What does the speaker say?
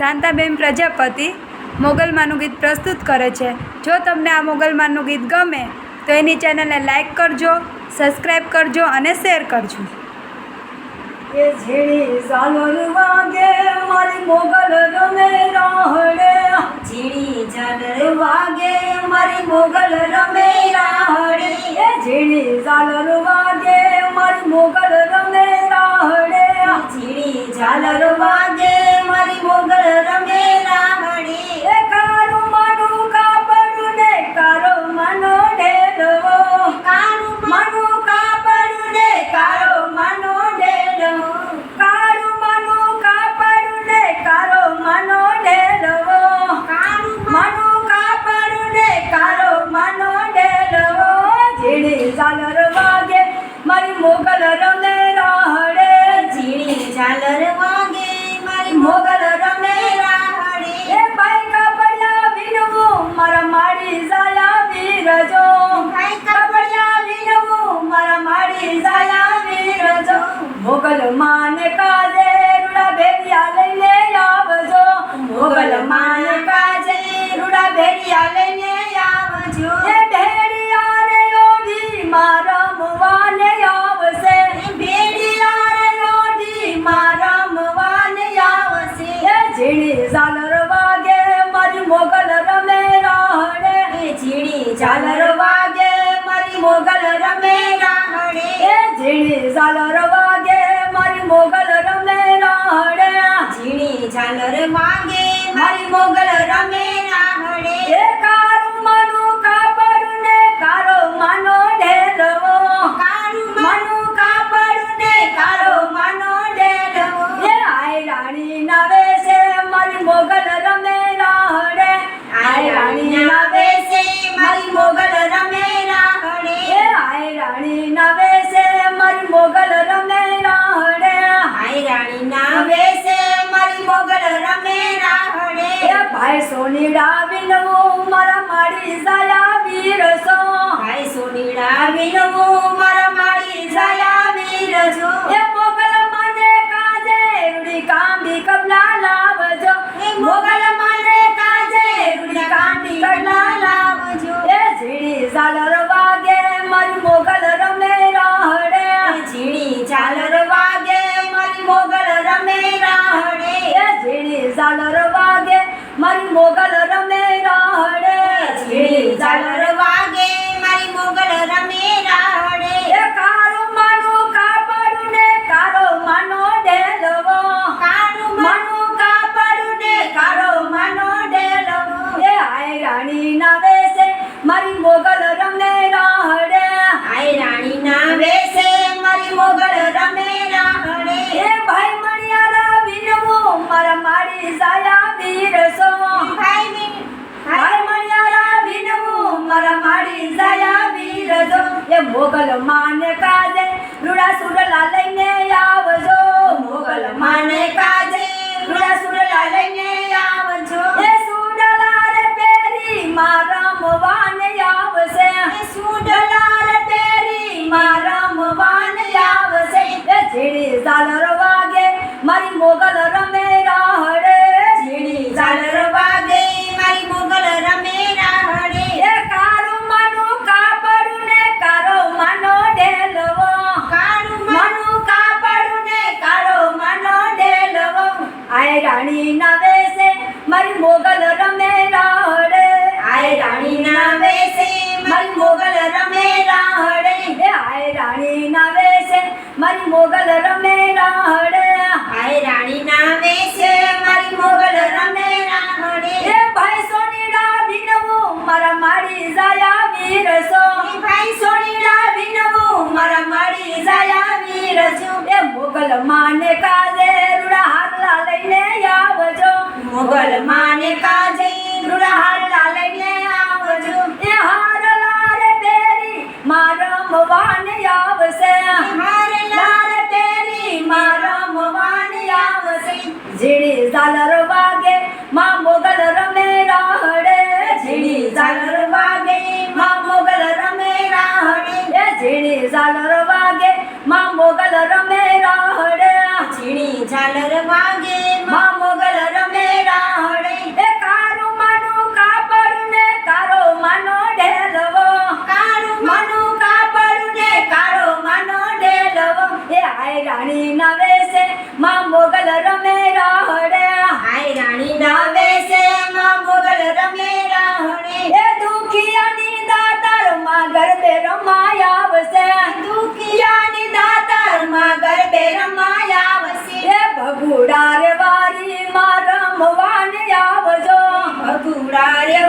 શાંતાબેન પ્રજાપતિ મોગલમાનું ગીત પ્રસ્તુત કરે છે। જો તમને આ મોગલમાનું ગીત ગમે તો એની ચેનલને લાઈક કરજો, સબસ્ક્રાઈબ કરજો અને શેર કરજો। એ ઝીણી ઝાલર વાગે મારી મોગલ રમે રાહડે, ઝીણી ઝાલર વાગે મારી મોગલ રમે રાહડે, એ ઝીણી ઝાલર વાગે મારી મોગલ રમે રાહડે, ઝીણી ઝાલર વાગે મારી મોગલ રમે રાહડે, એ કારું માનું કાપડું ને કારો માનો ઢેલવો, કારું માનું કાપડું ને કારો માનો ઢેલવો, કારું માનું કાપડું ને કારો માનો ઢેલવો, કારું માનું કાપડું ને કારો માનો ઢેલવો, ઝીણી ઝાલર વાગે મારી મોગલ રમે રાહડે, ઝીણી ઝાલર વાગે મારી મોગલ રમે રાહડે, એ ભાઈ કાપડિયા વિનવું મારા માડી જાયા વીરજો, ભાઈ કાપડિયા વિનવું મારા માડી જાયા વીરજો, મોગલ માને કાજે રૂડા ભેરિયા લઈને આવજો, મોગલ માને કાજે રૂડા ભેરિયા લઈને આવજો, એ ભેરિયા રે ઓઢી મારા રમવાને આવશે, ભેરિયા રે ઓઢી મારા રમવાને આવશે, એ ઝીણી ઝાલર વાગે મારી મોગલ રમે રાહડે, એ ઝીણી ઝાલર વાગે મારી મોગલ રમે રાહડે, એ ઝીણી ઝાલર વાગે મારી મોગલ રમે રાહડે, ઝીણી ઝાલર વાગે મારી મોગલ રમે રાહડે, એ કારું માનું કાપડું ને કારો માનો ઢેલવો, કારું માનું કાપડું ને કારો માનો ઢેલવો, એ આય રાણી ના વેશે મારી મોગલ રમે રાહડે, આય રાણી ના વેશે મારી મોગલ રમે રાહડે, એ આય રાણી ના વેશે મારી મોગલ રમે રાહડે, આય રાણી ના વેશે મારી મોગલ રમે રાહડે, એ ભાઈ સોનીડા વિનવું મારા માડી જાયા વીરસો, ભાઈ સોનીડા વિનવું મારા માડી જાયા વીરજો, એ મોગલ માને કાજે રૂડી કાંડી કબલા લાવજો, એ મોગલ માને કાજે રૂડી કાંડી કબલા લાવજો, એ ઝીણી ઝાલર વાગે મારી મોગલ રમે રાહડે, ઝીણી ઝાલર વાગે મારી મોગલ રમે રાહડે, એ ઝીણી ઝાલર વાગે મારી મોગલ રમે રાહડે, ઝીણી ઝાલર વાગે મારી મોગલ રમે રાહડે, એ કારો માનું કાપડું ને કારો માનો ઢેલવો, કારું માનું કાપડું ને કારો માનો ઢેલવો, એ આય રાણી ના વેશે મારી મોગલ રમે રાહડે, આય રાણી ના વેશે મારી મોગલ રમે રાહડે, એ ભાઈ મણિયારા વિનવું મારા માડી જાયા વીરસો, ભાઈ મણિયારા વિનવું મારા માડી જાયા વીરજો, એ મોગલ માને કાજે રૂડા સુરલા લઈને આવજો, મોગલ માને કાજે રૂડા સુરલા લઈને આવજો, એ સુડલા રે પેરી મારા રમવાને આવશે, એ સુડલા રે પેરી મારા રમવાને આવશે, એ ઝીણી ઝાલર વાગે મારી મોગલ રમે રાહડે, ઝીણી ઝાલર વાગે મારી મોગલ રમે રાહડે, એ કારું માનું કાપડું ને કારો માનો ઢેલવો, કારું માનું કાપડું ને કારો માનો ઢેલવો, આય રાણી ના વેશે મારી મોગલ રમે રાહડે, આય રાણી ના વેશે મારી મોગલ રમે રાહડે, એ આય રાણી ના વેશે મારી મોગલ રમે રાહડે, આય રાણી ના વેશે મારી મોગલ રમે રાહડે, એ ભાઈ સોનીડા વિનવું મારા માડી જાયા વીરસો, ભાઈ સોનીડા વિનવું મારા માડી જાયા વીરજો, એ મોગલ માને કાજે રૂડા હારલા લઈને આવજો, મોગલ માને કાજે રૂડા હારલા લઈને આવજો, એ હારલા રે પેરી મારા રમવાને આવશે, હારલા રે પેરી મારા રમવાને આવશે, ઝીણી ઝાલર વાગે માં મોગલ રમે રાહડે, ઝીણી ઝાલર વાગે માં મોગલ રમે રાહડે, એ ઝીણી ઝાલર વાગે માં મોગલ રમે રાહડે, ઝીણી ઝાલર વાગે માં મોગલ રમે રાહડે, હાય રાણી ના વેશે માં મોગલ રમે રાહડે હાય રાણી ના વેશે માં મોગલ રમે રાહડે એ દુખિયાની દાતાર માં ગરબે રમાય આવશે દુખિયાની દાતાર માં ગરબે રમાય આવશે એ ભગુડા રે વારી માં રમવાને આવજો ભગુડા રે